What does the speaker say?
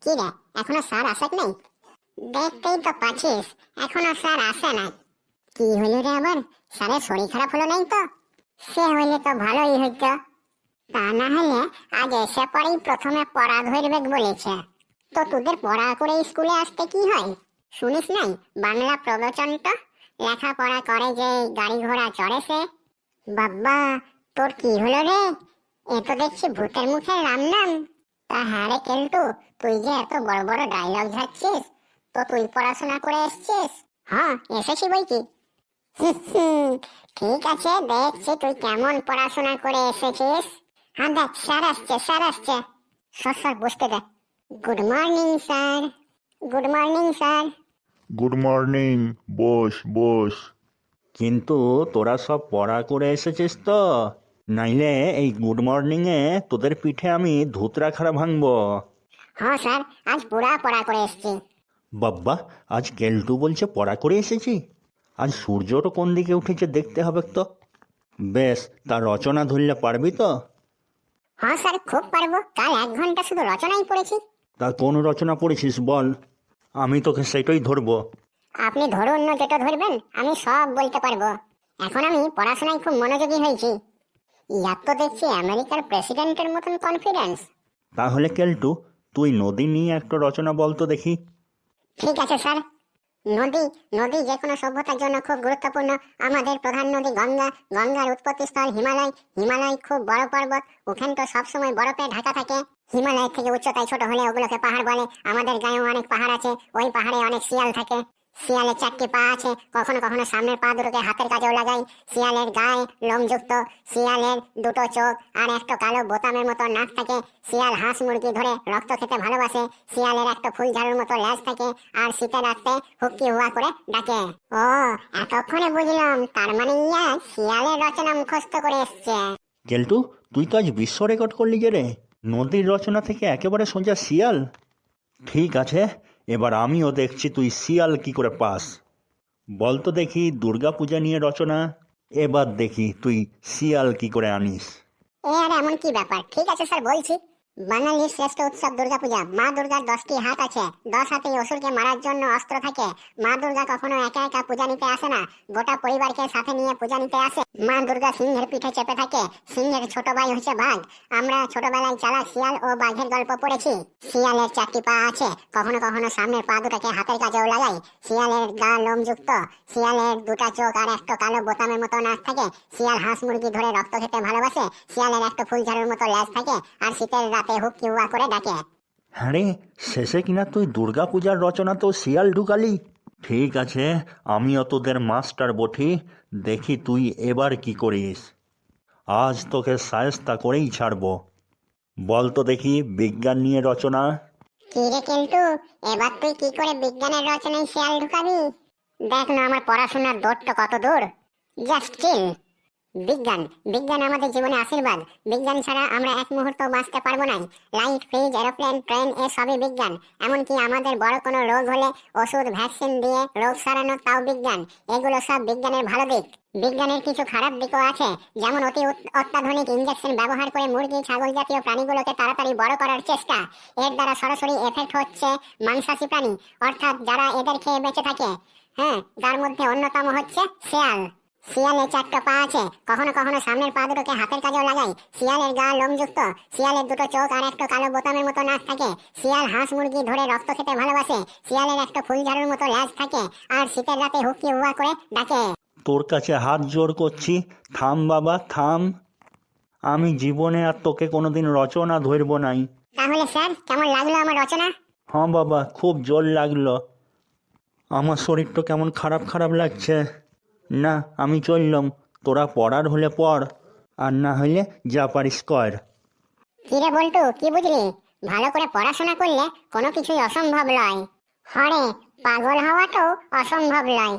কি রে, এখনো স্যার আসে নাই? দেখতেই তো পাচ্ছিস এখনো স্যার আসে নাই। কি হইল রে আবার? স্যারের শরীর খারাপ হলো নাই তো? সে হইলে তো ভালোই হইতো। তা না হলে আজ এসে পরেই প্রথমে পড়া ধরবে বলেছে। তো তোদের পড়া করে স্কুলে আসতে কি হয়? শুনিস নাই বাংলা প্রবচনটা? লেখাপড়া করে যে গাড়ি ঘোড়া চড়ে সে। বাবা, তোর কি হলো রে? এ তো দেখছি ভূতের মুখে রাম নাম। তা হ্যাঁ রে কেলটু, তুই যে এত বড় বড় ডায়লগ ঝাড়ছিস, তো তুই পড়াশোনা করে এসছিস? হ্যাঁ, এসেছি বই কি। ঠিক আছে, দেখছি তুই কেমন পড়াশোনা করে এসেছিস। হ্যাঁ দেখ, স্যার আসছে স্যার আসছে। সর সর, বসতে দে। Good morning sir. Good morning sir. Good morning. বস বস। কিন্তু তোরা সব পড়া করে এসেছিস তো? নাইলে এই গুড মর্নিংয়ে তোদের পিঠে আমি ধুতরা খাড়া ভাঙবো। হ্যাঁ স্যার, আজ পুরা পড়া করে এসেছি। বাব্বা, আজ কেলটু বলছে পড়া করে এসেছি। আজ সূর্যটা কোন দিকে উঠেছে দেখতে হবে তো। বেশ, তার রচনা ধরলে পারবি তো? হ্যাঁ স্যার, খুব পারবো। কাল 1 ঘন্টা শুধু রচনাই পড়েছি। তা কোন রচনা পড়েছিস বল, আমি তোকে সেটাই ধরবো। আপনি ধরুন না, যেটা ধরবেন আমি সব বলতে পারবো। এখন আমি পড়াশোনায় খুব মনোযোগী হয়েছি। ইয়ার তো দেখছি আমেরিকার প্রেসিডেন্টের মতন কনফিডেন্স। তাহলে কেলটু, তুই নদী নিয়ে একটা রচনা বল তো দেখি। ঠিক আছে স্যার। নদী নদী যে কোনো সভ্যতার জন্য খুব গুরুত্বপূর্ণ। আমাদের প্রধান নদী গঙ্গা। গঙ্গার উৎপত্তি স্থল হিমালয়। হিমালয় খুব বড় পর্বত, ওখানে তো সবসময় বরফে ঢাকা থাকে। হিমালয়ের থেকে উচ্চতায় ছোট হলে ওগুলোকে পাহাড় বলে। আমাদের গায়েও অনেক পাহাড় আছে, ওই পাহাড়ে অনেক শিয়াল থাকে। শিয়ালের 4টি পা আছে, কখনো কখনো সামনের পা দুটোকে হাতের কাজেও লাগাই। শিয়ালের গায়ে লোমযুক্ত। শিয়ালের 2টো চোখ আর একটা কালো বোতামের মতো নাক থাকে। শিয়াল হাঁস মুরগি ধরে রক্ত খেতে ভালোবাসে। শিয়ালের একটা ফুল ঝাড়ুর মতো লেজ থাকে, আর শীতের রাতে হুক্কি হুয়া করে ডাকে। ও, এতক্ষণে বুঝলাম, তার মানে ইয়া শিয়ালের রচনা মুখস্থ করে এসছে। কেলটু, তুই তো আজ বিশ্ব রেকর্ড করলি যে রে, নদীর রচনা থেকে একেবারে সোজা শিয়াল। ঠিক আছে, এবার আমিও দেখছি তুই শিয়াল কি করে পাস। বল তো দেখি দুর্গা পূজা নিয়ে রচনা। এবার দেখি তুই শিয়াল কি করে আনিস। এ আর এমন কি ব্যাপার? ঠিক আছে স্যার, বলছি। বাঙালির শ্রেষ্ঠ উৎসব দুর্গাপূজা। মা দুর্গার 10টি হাত আছে, 10 হাতেই অসুরকে মারার জন্য অস্ত্র থাকে। মা দুর্গা কখনো একা একা পূজা নিতে আসে না, গোটা পরিবারকে সাথে নিয়ে পূজা নিতে আসে। মা দুর্গা সিংহের পিঠে চেপে থাকে। সিংহের ছোট ভাই হচ্ছে বাঘ। আমরা ছোটবেলায় চালাক শিয়াল ও বাঘের গল্প পড়েছি। শিয়ালের 4টি পা আছে, কখনো কখনো সামনের পা দুটাকে হাতের কাজেও লাগাই। শিয়ালের গা লোমযুক্ত। শিয়ালের 2টা চোখ আর একটা কালো বোতামের মতো নাক থাকে। শিয়াল হাঁস মুরগি ধরে রক্ত খেতে ভালোবাসে। শিয়ালের একটা ফুল ঝাড়ুর মতো লেজ থাকে, আর শীতের রাতে হুক্কি হুয়া করে ডাকে। হ্যাঁ রে, শেষে কিনা তুই দুর্গা পূজার রচনা তো শিয়াল ঢুকালি। ঠিক আছে, আমিও তোদের মাস্টার বটি, দেখি তুই এবার কি করিস। আজ তোকে শায়েস্তা করেই ছাড়বো। বল তো দেখি বিজ্ঞান নিয়ে রচনা। কি রে কেলটু, এবার তুই কি করে বিজ্ঞানের রচনায় শিয়াল ঢুকাবি? দেখ না আমার পড়াশোনার দৌড়টা কত দূর। Just chill. বিজ্ঞান বিজ্ঞান আমাদের জীবনে আশীর্বাদ। বিজ্ঞান ছাড়া আমরা এক মুহূর্ত বাঁচতে পারবো না। লাইট, ফ্রিজ, এরোপ্লেন, ট্রেন, এ সবই বিজ্ঞান। এমনকি আমাদের বড় কোনো রোগ হলে ওষুধ ভ্যাকসিন দিয়ে রোগ সারানো, তাও বিজ্ঞান। এগুলো সব বিজ্ঞানের ভালো দিক। বিজ্ঞানের কিছু খারাপ দিকও আছে, যেমন অত্যাধুনিক ইনজেকশন ব্যবহার করে মুরগি ছাগল জাতীয় প্রাণীগুলোকে তাড়াতাড়ি বড় করার চেষ্টা। এর দ্বারা সরাসরি এফেক্ট হচ্ছে মাংসাশী প্রাণী, অর্থাৎ যারা এদের খেয়ে বেঁচে থাকে। হ্যাঁ, তার মধ্যে অন্যতম হচ্ছে শিয়াল। শিয়ালের 4টা পা আছে, কখনো কখনো সামনের পা দুটোকে হাতের কাজেও লাগাই। শিয়ালের গা লোমযুক্ত। শিয়ালের 2টো চোখ আর একটা কালো বোতামের মতো নাক থাকে। শিয়াল হাঁস মুরগি ধরে রক্ত খেতে ভালোবাসে। শিয়ালের একটা ফুল ঝাড়ুর মতো লেজ থাকে, আর শীতের রাতে হুক্কি হুয়া করে ডাকে। তোর কাছে হাত জোড় করছি, থাম বাবা থাম। আমি জীবনে আর তোকে কোনোদিন রচনা ধরবো নাই। তাহলে স্যার, কেমন লাগলো আমার রচনা? হ্যাঁ বাবা, খুব জোর লাগলো। আমার শরীরটা কেমন খারাপ খারাপ লাগছে। না, আমি চললাম। তোরা পড়ার হলে পড়, আর না হলে যা পারিস কর। কিরে বল্টু, কি বুঝলি? ভালো করে পড়াশোনা করলে কোনো কিছুই অসম্ভব নয়। হরে, পাগল হওয়াটাও অসম্ভব নয়।